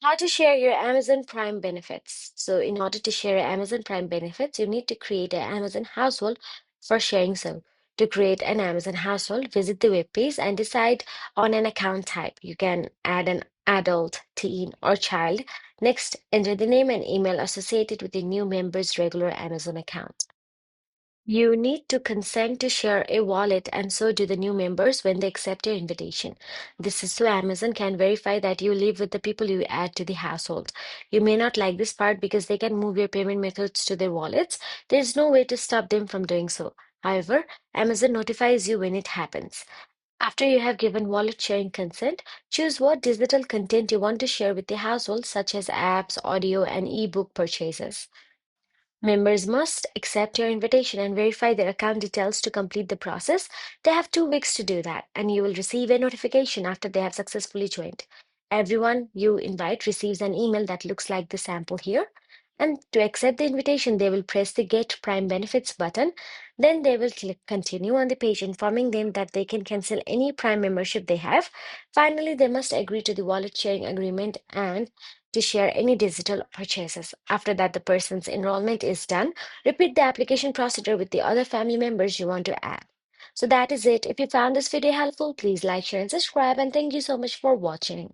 How to share your Amazon Prime benefits. So, in order to share your Amazon Prime benefits, you need to create an Amazon household for sharing so. To create an Amazon household, visit the web page and decide on an account type. You can add an adult, teen, or child. Next, enter the name and email associated with the new member's regular Amazon account. You need to consent to share a wallet, and so do the new members when they accept your invitation. This is so Amazon can verify that you live with the people you add to the household. You may not like this part because they can move your payment methods to their wallets. There is no way to stop them from doing so. However, Amazon notifies you when it happens. After you have given wallet sharing consent, choose what digital content you want to share with the household, such as apps, audio, and ebook purchases. Members must accept your invitation and verify their account details to complete the process. They have 2 weeks to do that, and you will receive a notification after they have successfully joined. Everyone you invite receives an email that looks like the sample here. And to accept the invitation, they will press the Get Prime Benefits button. Then they will click Continue on the page, informing them that they can cancel any Prime membership they have. Finally, they must agree to the wallet sharing agreement and to share any digital purchases. After that, the person's enrollment is done. Repeat the application procedure with the other family members you want to add. So that is it. If you found this video helpful, please like, share, and subscribe. And thank you so much for watching.